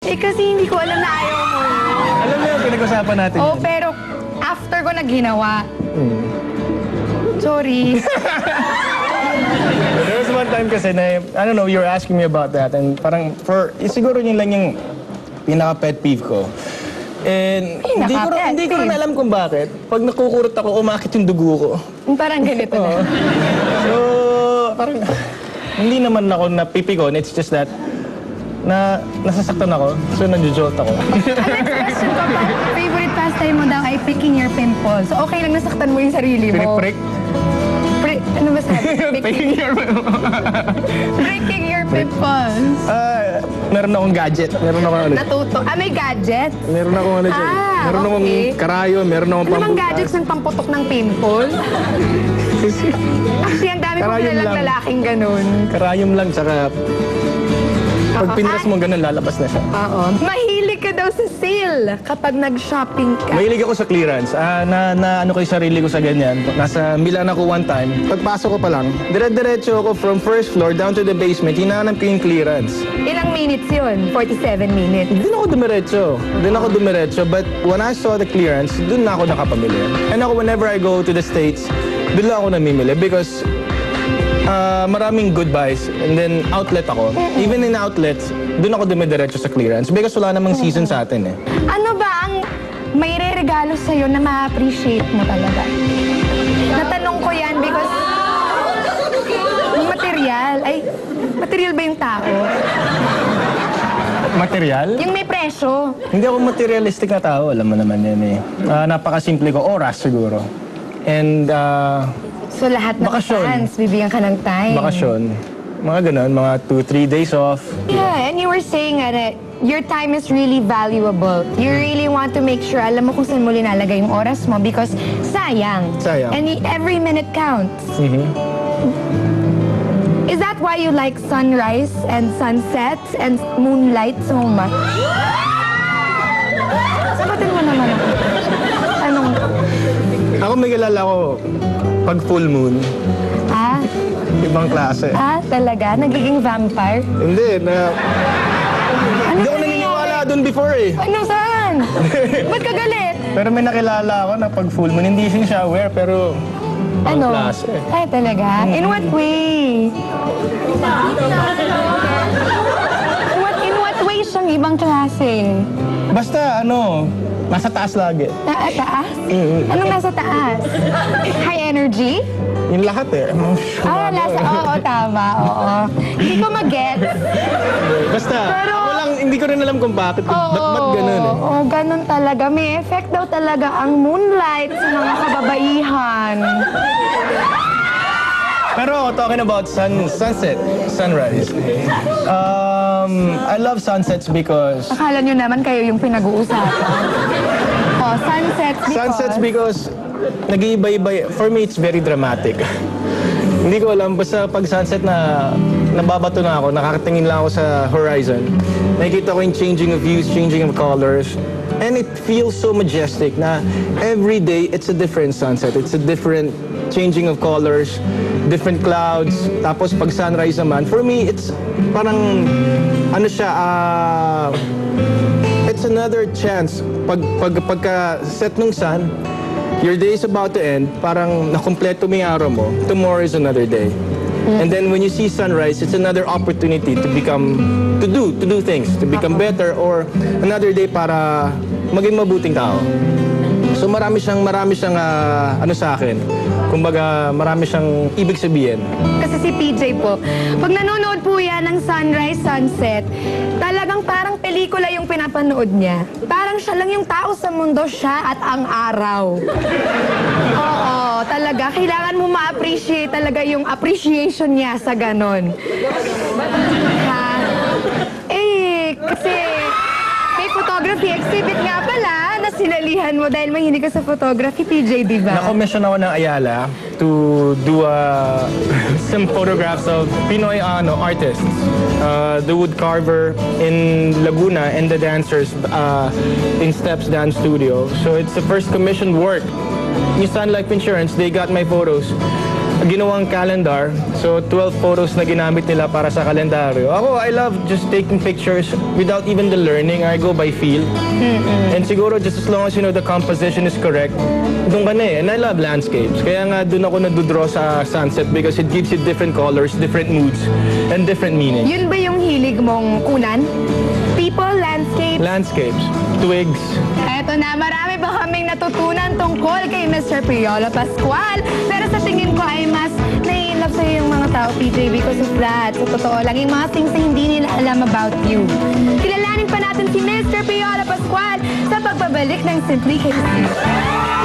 Eh kasi hindi ko alam na ayaw mo. Alam mo yung pinag-usapan natin Oh, yun. pero after ko nagginawa. Sorry. There was one time kasi na, I don't know, you were asking me about that. And parang, siguro yun lang yung pinaka-pet peeve ko. And hindi ko rin alam kung bakit. Pag nakukurot ako, umakit yung dugo ko. Parang ganito na. So, parang, hindi naman ako napipikon. It's just that, nasasaktan ako. So, nanjujolt ako. Next question ko pa. Favorite pastime mo daw ay picking your pimples. So, okay lang nasaktan mo yung sarili mo. Piniprick? Ano ba sabi? Picking your Pricking your pimples. Meron akong gadget. Meron akong ano. Natuto. May gadget? Meron akong ano dyan. Meron akong karayo. Meron akong Ano bang gadgets ng pamputok ng pimple? Actually, ang dami ko nilalang lalaking ganun. Karayom lang, tsaka pag pinras mo ganun, lalabas na siya. Oo. Mahilig ka daw sa sale kapag nag-shopping ka. Mahilig ako sa clearance. Ano ko yung sarili ko sa ganyan. Nasa Milan ako one time. Pagpasok ko pa lang, dire-diretso ako from first floor down to the basement. Hinahanap ko yung clearance. Ilang minutes yun? 47 minutes. Doon ako dumiretso. But when I saw the clearance, doon na ako nakapamili. And ako, whenever I go to the States, doon lang ako namimili because maraming good buys. And then outlet ako. Even in outlets, doon ako dumidiretso sa clearance because wala namang season sa atin eh. Ano ba ang may re-regalo sa'yo na ma-appreciate mo talaga? Natanong ko yan because yung material, material ba yung tao? Material? Yung may presyo. Hindi ako materialistic na tao, alam mo naman yan eh. Napakasimple ko, oras siguro. And So lahat ng fans, bibigyan ka ng time. bakasyon. Mga ganun, mga 2-3 days off. Yeah, and you were saying that your time is really valuable. You really want to make sure, alam mo kung saan mo linalagay yung oras mo because sayang. Sayang. And every minute counts. Is that why you like sunrise and sunsets and moonlight so much? Sabatin mo naman ako. Anong? Ako may kilala ko, pag full moon, ibang klase. Talaga? Nagiging vampire? Hindi, Ano hindi ako naniniwala dun before eh. Ano, saan? Ba't ka galit? Pero may nakilala ako na pag full moon, hindi siya aware, pero ibang klase. Talaga? In what way? In what way siyang ibang klase? Basta nasa taas lagi. Taas? Anong nasa taas? High energy? Yung lahat eh. Oo, tama, oo. Hindi ko mag-gets. Basta, ako lang, hindi ko rin alam kung bakit. Ba't ganun eh? Oo, ganun talaga. May effect daw talaga ang moonlight sa mga kababaihan. Pero talking about sunset, sunrise. I love sunsets because... Akala nyo naman kayo yung pinag-uusapan. Sunsets because nag-iiba-iba. For me, it's very dramatic. Hindi ko alam, basta pag sunset na nababato na ako, nakakatingin lang ako sa horizon. Nakikita ko yung changing of views, changing of colors. And it feels so majestic na every day, it's a different sunset. It's a different changing of colors, different clouds. Tapos pag sunrise naman, for me, it's parang, it's another chance. Pagka set nung sun, your day is about to end, parang nakompleto mo yung araw mo, tomorrow is another day. And then when you see sunrise, it's another opportunity to do things, to become better, or another day para maging mabuting tao. So marami siyang sa akin. Kumbaga, marami siyang ibig sabihin. Kasi si PJ po, pag nanonood po yan ng sunrise, sunset, talagang parang pelikula yung pinapanood niya. Parang siya lang yung tao sa mundo, siya at ang araw. Oo, talaga. Kailangan mo ma-appreciate talaga yung appreciation niya sa ganon. Kasi may photography exhibit nga pala na sinalihan mo dahil mahilig ka sa photography, PJ, di ba? Na-commission ako ng Ayala to do some photographs of Pinoy artists. The wood carver in Laguna and the dancers in Steps Dance Studio. So it's the first commissioned work. Yung Sun Life Insurance, they got my photos. ginawang calendar. So 12 photos na ginamit nila para sa kalendaryo. Ako, I love just taking pictures without even the learning. I go by feel. And siguro just as long as you know the composition is correct, doon ka na eh. And I love landscapes. Kaya nga doon ako nagdodraw sa sunset because it gives you different colors, different moods, and different meanings. Yun ba yung hilig mong kunan? People, landscape? Landscapes, twigs. Eto na, marami pa kaming natutunan tungkol kay Mr. Piolo Pascual. Pero sa tingin ko ay mas nai-love sa'yo yung mga tao, PJ, because of that. Sa totoo lang, yung mga things na hindi nila alam about you. Kilalanin pa natin si Mr. Piolo Pascual sa pagbabalik ng Simply Casey.